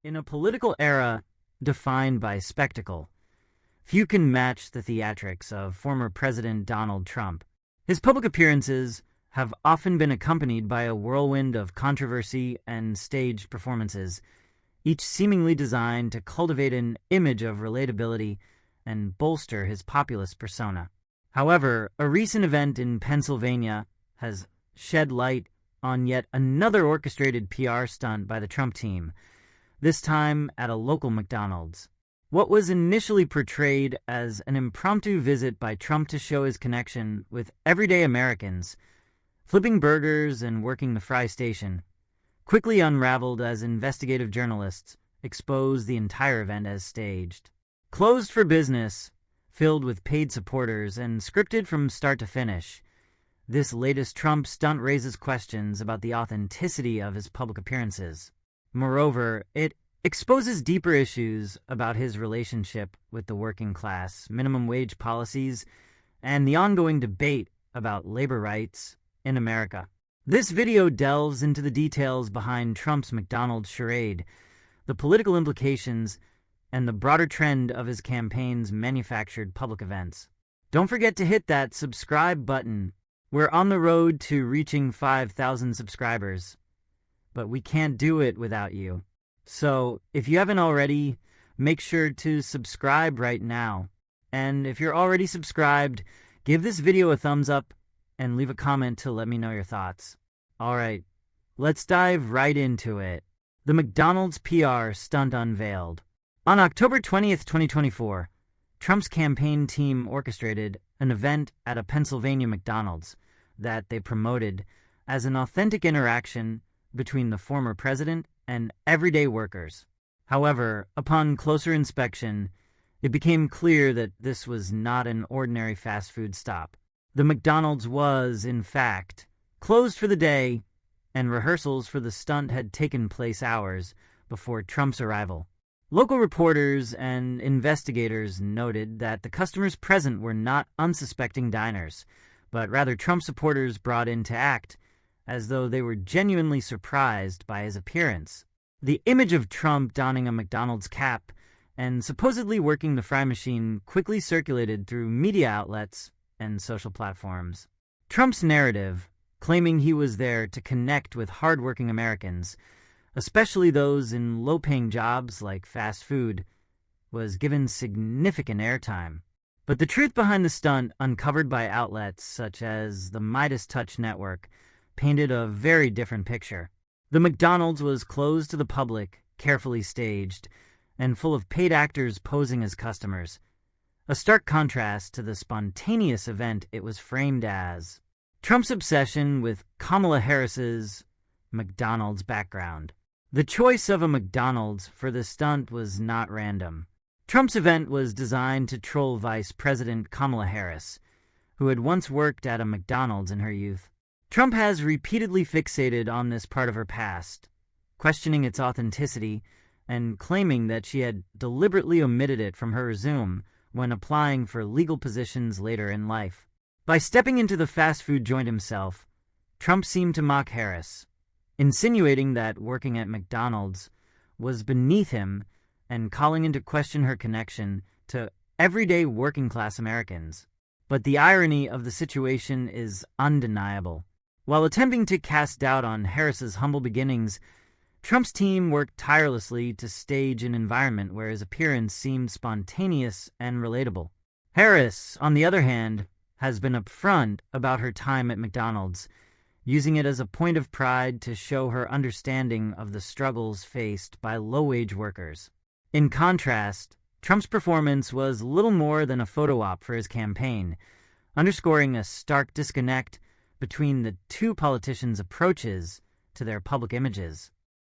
In a political era defined by spectacle, few can match the theatrics of former President Donald Trump. His public appearances have often been accompanied by a whirlwind of controversy and staged performances, each seemingly designed to cultivate an image of relatability and bolster his populist persona. However, a recent event in Pennsylvania has shed light on yet another orchestrated PR stunt by the Trump team, this time at a local McDonald's. What was initially portrayed as an impromptu visit by Trump to show his connection with everyday Americans, flipping burgers and working the fry station, quickly unraveled as investigative journalists exposed the entire event as staged. Closed for business, filled with paid supporters, and scripted from start to finish, this latest Trump stunt raises questions about the authenticity of his public appearances. Moreover, it exposes deeper issues about his relationship with the working class, minimum wage policies, and the ongoing debate about labor rights in America. This video delves into the details behind Trump's McDonald's charade, the political implications, and the broader trend of his campaign's manufactured public events. Don't forget to hit that subscribe button. We're on the road to reaching 5,000 subscribers, but we can't do it without you. So, if you haven't already, make sure to subscribe right now. And if you're already subscribed, give this video a thumbs up and leave a comment to let me know your thoughts. Alright, let's dive right into it. The McDonald's PR stunt unveiled. On October 20th, 2024, Trump's campaign team orchestrated an event at a Pennsylvania McDonald's that they promoted as an authentic interaction between the former president and everyday workers. However, upon closer inspection, it became clear that this was not an ordinary fast food stop. The McDonald's was, in fact, closed for the day, and rehearsals for the stunt had taken place hours before Trump's arrival. Local reporters and investigators noted that the customers present were not unsuspecting diners, but rather Trump supporters brought in to act as though they were genuinely surprised by his appearance. The image of Trump donning a McDonald's cap and supposedly working the fry machine quickly circulated through media outlets and social platforms. Trump's narrative, claiming he was there to connect with hardworking Americans, especially those in low-paying jobs like fast food, was given significant airtime. But the truth behind the stunt, uncovered by outlets such as the Midas Touch Network, painted a very different picture. The McDonald's was closed to the public, carefully staged, and full of paid actors posing as customers, a stark contrast to the spontaneous event it was framed as. Trump's obsession with Kamala Harris's McDonald's background. The choice of a McDonald's for the stunt was not random. Trump's event was designed to troll Vice President Kamala Harris, who had once worked at a McDonald's in her youth. Trump has repeatedly fixated on this part of her past, questioning its authenticity and claiming that she had deliberately omitted it from her resume when applying for legal positions later in life. By stepping into the fast food joint himself, Trump seemed to mock Harris, insinuating that working at McDonald's was beneath him and calling into question her connection to everyday working-class Americans. But the irony of the situation is undeniable. While attempting to cast doubt on Harris's humble beginnings, Trump's team worked tirelessly to stage an environment where his appearance seemed spontaneous and relatable. Harris, on the other hand, has been upfront about her time at McDonald's, using it as a point of pride to show her understanding of the struggles faced by low-wage workers. In contrast, Trump's performance was little more than a photo op for his campaign, underscoring a stark disconnect between the two politicians' approaches to their public images.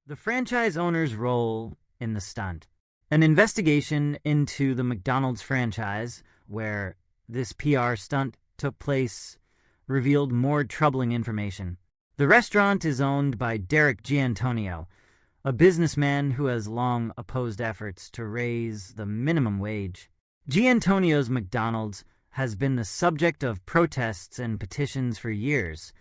The franchise owner's role in the stunt. An investigation into the McDonald's franchise, where this PR stunt took place, revealed more troubling information. The restaurant is owned by Derek Giantonio, a businessman who has long opposed efforts to raise the minimum wage. Giantonio's McDonald's has been the subject of protests and petitions for years,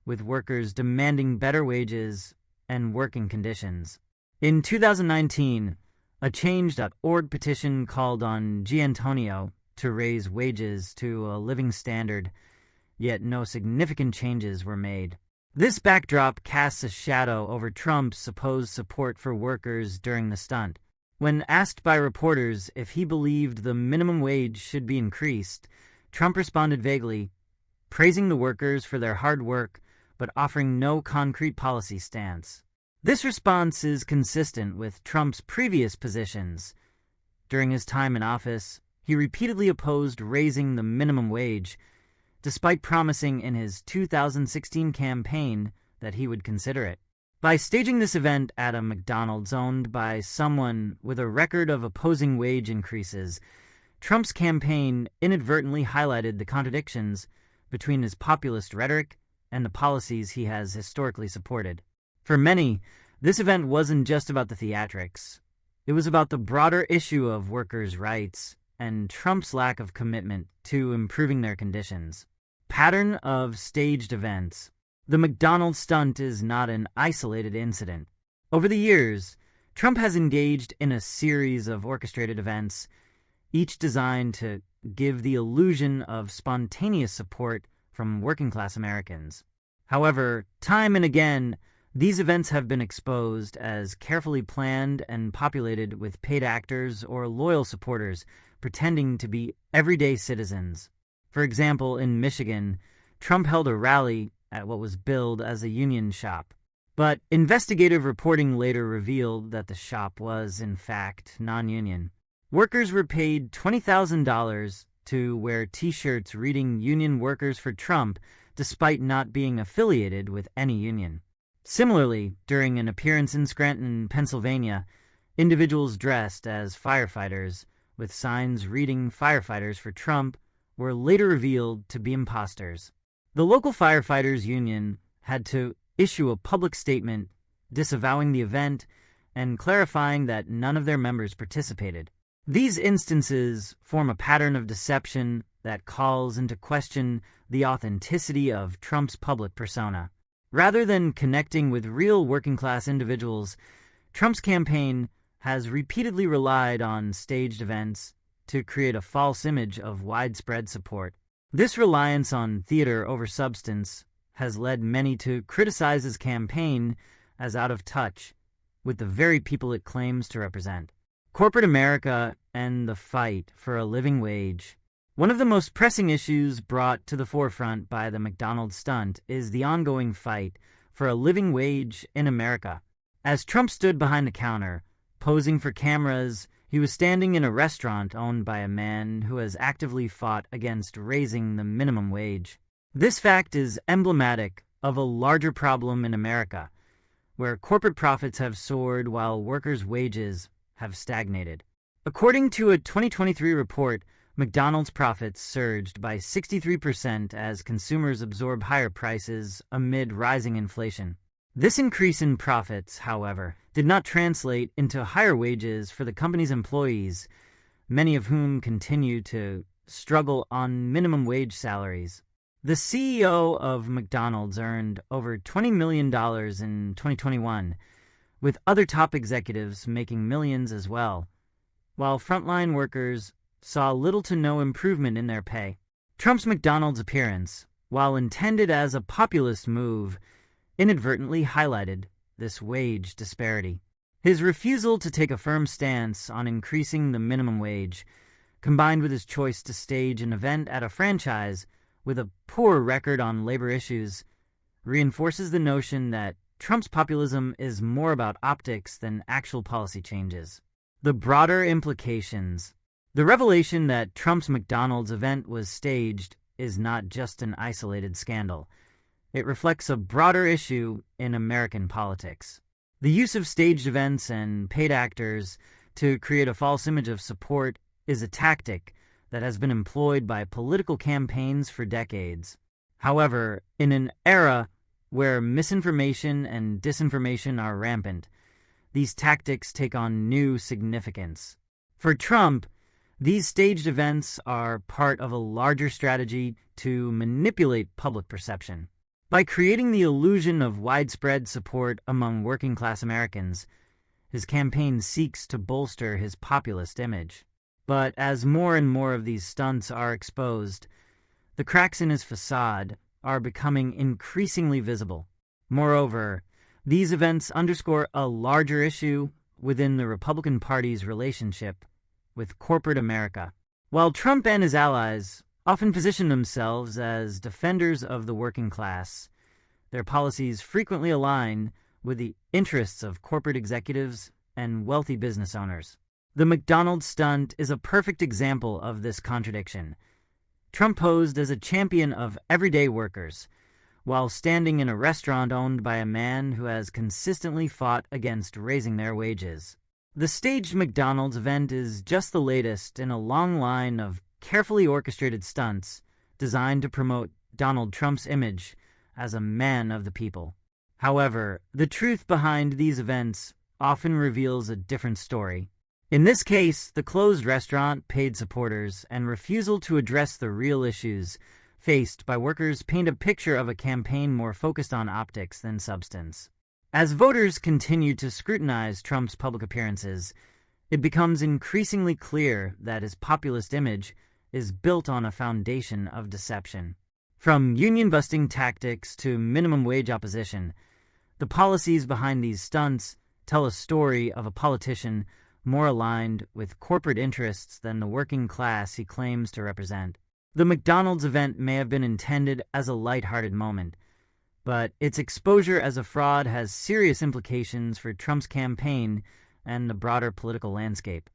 with workers demanding better wages and working conditions. In 2019, a Change.org petition called on Giantonio to raise wages to a living standard, yet no significant changes were made. This backdrop casts a shadow over Trump's supposed support for workers during the stunt. When asked by reporters if he believed the minimum wage should be increased, Trump responded vaguely, praising the workers for their hard work but offering no concrete policy stance. This response is consistent with Trump's previous positions. During his time in office, he repeatedly opposed raising the minimum wage, despite promising in his 2016 campaign that he would consider it. By staging this event at a McDonald's owned by someone with a record of opposing wage increases, Trump's campaign inadvertently highlighted the contradictions between his populist rhetoric and the policies he has historically supported. For many, this event wasn't just about the theatrics. It was about the broader issue of workers' rights and Trump's lack of commitment to improving their conditions. Pattern of staged events. The McDonald's stunt is not an isolated incident. Over the years, Trump has engaged in a series of orchestrated events, each designed to give the illusion of spontaneous support from working-class Americans. However, time and again, these events have been exposed as carefully planned and populated with paid actors or loyal supporters pretending to be everyday citizens. For example, in Michigan, Trump held a rally at what was billed as a union shop. But investigative reporting later revealed that the shop was, in fact, non-union. Workers were paid $20,000 to wear T-shirts reading "Union Workers for Trump," despite not being affiliated with any union. Similarly, during an appearance in Scranton, Pennsylvania, individuals dressed as firefighters with signs reading "Firefighters for Trump" were later revealed to be imposters. The local firefighters union had to issue a public statement disavowing the event and clarifying that none of their members participated. These instances form a pattern of deception that calls into question the authenticity of Trump's public persona. Rather than connecting with real working-class individuals, Trump's campaign has repeatedly relied on staged events to create a false image of widespread support. This reliance on theater over substance has led many to criticize his campaign as out of touch with the very people it claims to represent. Corporate America and the fight for a living wage. One of the most pressing issues brought to the forefront by the McDonald's stunt is the ongoing fight for a living wage in America. As Trump stood behind the counter, posing for cameras, he was standing in a restaurant owned by a man who has actively fought against raising the minimum wage. This fact is emblematic of a larger problem in America, where corporate profits have soared while workers' wages have stagnated. According to a 2023 report, McDonald's profits surged by 63% as consumers absorb higher prices amid rising inflation. This increase in profits, however, did not translate into higher wages for the company's employees, many of whom continue to struggle on minimum wage salaries. The CEO of McDonald's earned over $20 million in 2021, with other top executives making millions as well, while frontline workers saw little to no improvement in their pay. Trump's McDonald's appearance, while intended as a populist move, inadvertently highlighted this wage disparity. His refusal to take a firm stance on increasing the minimum wage, combined with his choice to stage an event at a franchise with a poor record on labor issues, reinforces the notion that Trump's populism is more about optics than actual policy changes. The broader implications. The revelation that Trump's McDonald's event was staged is not just an isolated scandal. It reflects a broader issue in American politics. The use of staged events and paid actors to create a false image of support is a tactic that has been employed by political campaigns for decades. However, in an era where misinformation and disinformation are rampant, these tactics take on new significance. For Trump, these staged events are part of a larger strategy to manipulate public perception. By creating the illusion of widespread support among working-class Americans, His campaign seeks to bolster his populist image. But as more and more of these stunts are exposed, the cracks in his facade are becoming increasingly visible. Moreover, these events underscore a larger issue within the Republican Party's relationship with corporate America. While Trump and his allies often position themselves as defenders of the working class, their policies frequently align with the interests of corporate executives and wealthy business owners. The McDonald's stunt is a perfect example of this contradiction. Trump posed as a champion of everyday workers, while standing in a restaurant owned by a man who has consistently fought against raising their wages. The staged McDonald's event is just the latest in a long line of carefully orchestrated stunts designed to promote Donald Trump's image as a man of the people. However, the truth behind these events often reveals a different story. In this case, the closed restaurant, paid supporters, and refusal to address the real issues faced by workers paint a picture of a campaign more focused on optics than substance. As voters continue to scrutinize Trump's public appearances, it becomes increasingly clear that his populist image is built on a foundation of deception. From union-busting tactics to minimum wage opposition, the policies behind these stunts tell a story of a politician more aligned with corporate interests than the working class he claims to represent. The McDonald's event may have been intended as a lighthearted moment, but its exposure as a fraud has serious implications for Trump's campaign and the broader political landscape.